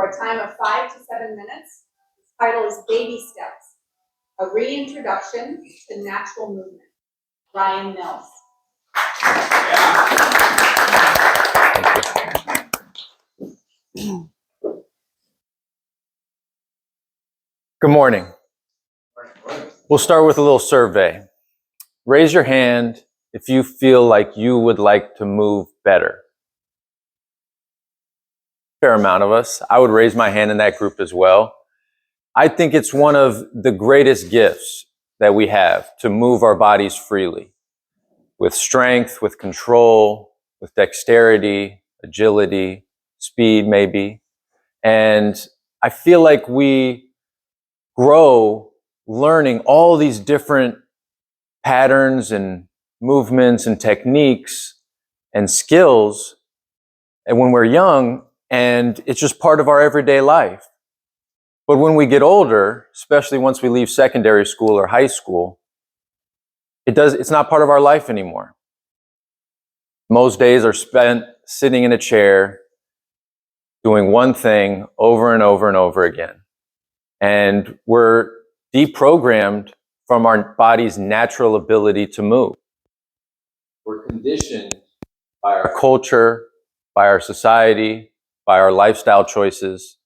for a time of 5 to 7 minutes. Its title is Baby Steps, a reintroduction to natural movement. Ryan Mills. Good morning. We'll start with a little survey. Raise your hand if you feel like you would like to move better. Fair amount of us. I would raise my hand in that group as well. I think it's one of the greatest gifts that we have to move our bodies freely with strength, with control, with dexterity, agility, speed maybe. And I feel like we grow learning all these different patterns and movements and techniques and skills and when we're young, and it's just part of our everyday life. But when we get older, especially once we leave secondary school or high school, it's not part of our life anymore. Most days are spent sitting in a chair doing one thing over and over and over again. And we're deprogrammed from our body's natural ability to move. We're conditioned by our culture, by our society, by our lifestyle choices.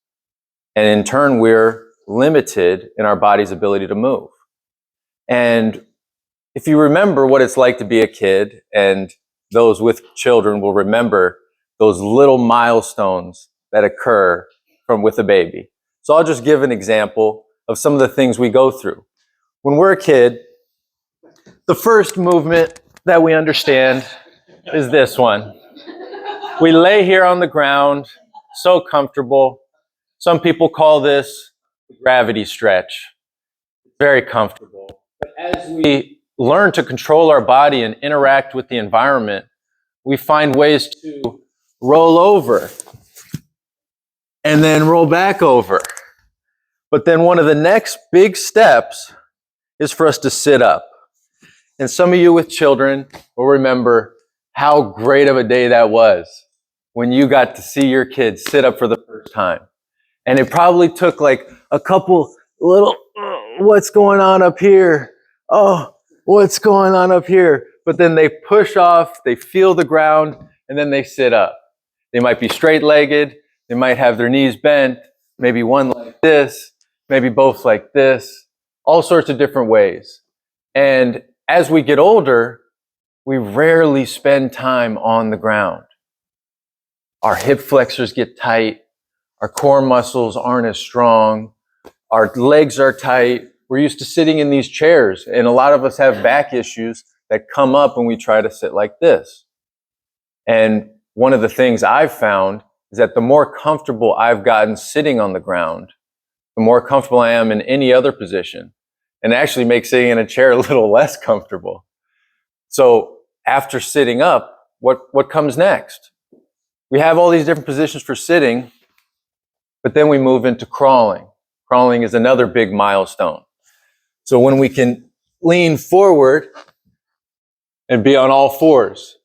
And in turn, we're limited in our body's ability to move. And if you remember what it's like to be a kid, and those with children will remember those little milestones that occur with a baby. So I'll just give an example of some of the things we go through. When we're a kid, the first movement that we understand is this one. We lay here on the ground, so comfortable. Some people call this the gravity stretch. Very comfortable. But as we learn to control our body and interact with the environment, we find ways to roll over and then roll back over. But then one of the next big steps is for us to sit up. And some of you with children will remember how great of a day that was when you got to see your kids sit up for the first time. And it probably took like a couple little, what's going on up here? Oh, what's going on up here? But then they push off, they feel the ground, and then they sit up. They might be straight-legged, they might have their knees bent, maybe one like this, maybe both like this, all sorts of different ways. And as we get older, we rarely spend time on the ground. Our hip flexors get tight, our core muscles aren't as strong, our legs are tight. We're used to sitting in these chairs, and a lot of us have back issues that come up when we try to sit like this. And one of the things I've found is that the more comfortable I've gotten sitting on the ground, the more comfortable I am in any other position, and actually makes sitting in a chair a little less comfortable. So after sitting up, what comes next? We have all these different positions for sitting, but then we move into crawling. Crawling is another big milestone. So when we can lean forward and be on all fours,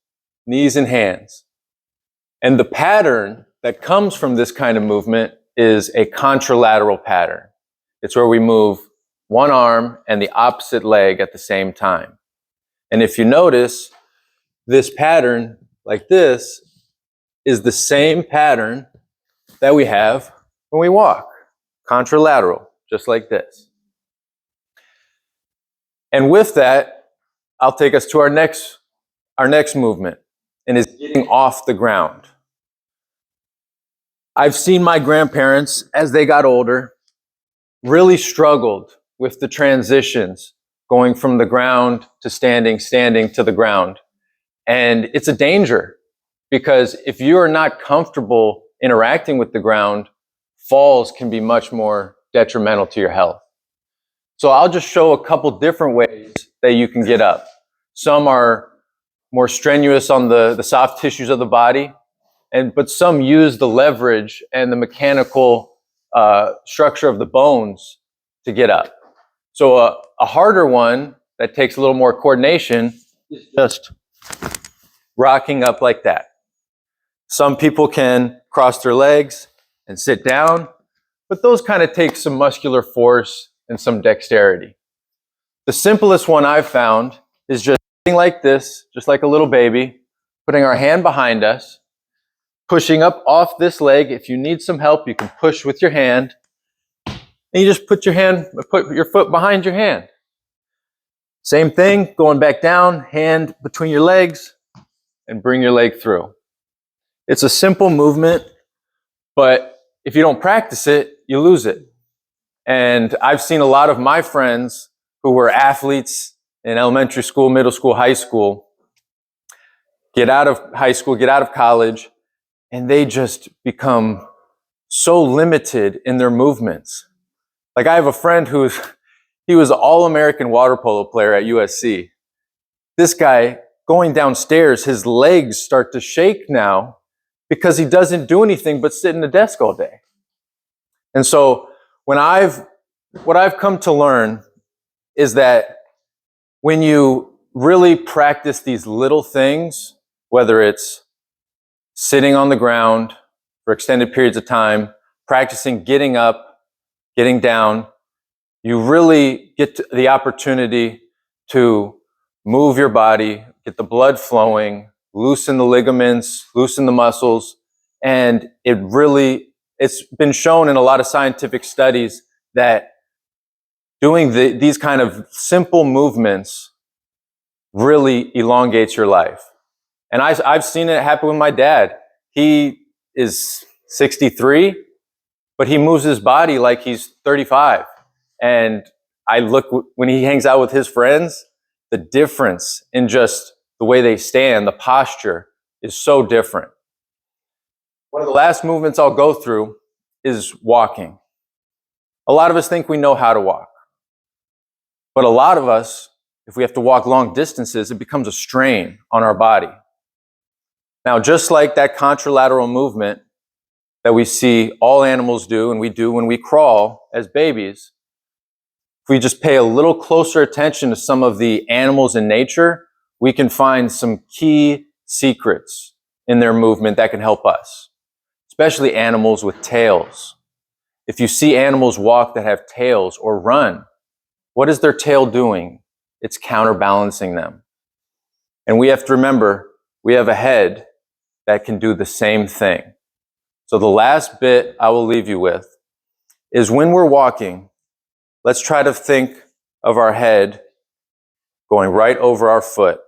knees and hands. And the pattern that comes from this kind of movement is a contralateral pattern. It's where we move one arm and the opposite leg at the same time. And if you notice, this pattern, like this, is the same pattern that we have when we walk. Contralateral, just like this. And with that, I'll take us to our next movement, and is getting off the ground. I've seen my grandparents, as they got older, really struggled with the transitions going from the ground to standing to the ground. And it's a danger, because if you are not comfortable interacting with the ground, falls can be much more detrimental to your health. So I'll just show a couple different ways that you can get up. Some are more strenuous on the soft tissues of the body, but some use the leverage and the mechanical structure of the bones to get up. So a harder one that takes a little more coordination is just rocking up like that. Some people can cross their legs and sit down, but those kind of take some muscular force and some dexterity. The simplest one I've found is just sitting like this, just like a little baby, putting our hand behind us, pushing up off this leg. If you need some help, you can push with your hand, and you just put your foot behind your hand. Same thing, going back down, hand between your legs, and bring your leg through. It's a simple movement, but if you don't practice it, you lose it. And I've seen a lot of my friends who were athletes in elementary school, middle school, high school, get out of high school, get out of college, and they just become so limited in their movements. Like I have a friend he was an all-American water polo player at USC. This guy, going downstairs, his legs start to shake now because he doesn't do anything but sit in the desk all day. And so what I've come to learn is that when you really practice these little things, whether it's sitting on the ground for extended periods of time, practicing getting up, getting down, you really get the opportunity to move your body, get the blood flowing, loosen the ligaments, loosen the muscles, and it's been shown in a lot of scientific studies that doing these kind of simple movements really elongates your life. And I've seen it happen with my dad. He is 63, but he moves his body like he's 35. And I look, when he hangs out with his friends, the difference in just the way they stand, the posture is so different. One of the last movements I'll go through is walking. A lot of us think we know how to walk. But a lot of us, if we have to walk long distances, it becomes a strain on our body. Now, just like that contralateral movement that we see all animals do and we do when we crawl as babies, if we just pay a little closer attention to some of the animals in nature, we can find some key secrets in their movement that can help us, especially animals with tails. If you see animals walk that have tails or run, what is their tail doing? It's counterbalancing them. And we have to remember, we have a head that can do the same thing. So the last bit I will leave you with is when we're walking, let's try to think of our head going right over our foot.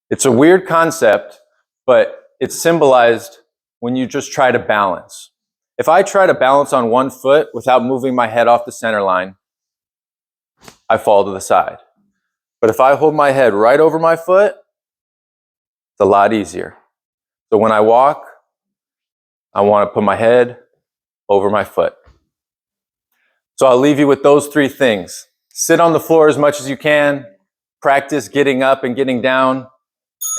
It's a weird concept, but it's symbolized when you just try to balance. If I try to balance on one foot without moving my head off the center line, I fall to the side. But if I hold my head right over my foot, it's a lot easier. So when I walk, I want to put my head over my foot. So I'll leave you with those three things. Sit on the floor as much as you can, practice getting up and getting down,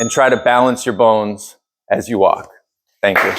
and try to balance your bones as you walk. Thank you.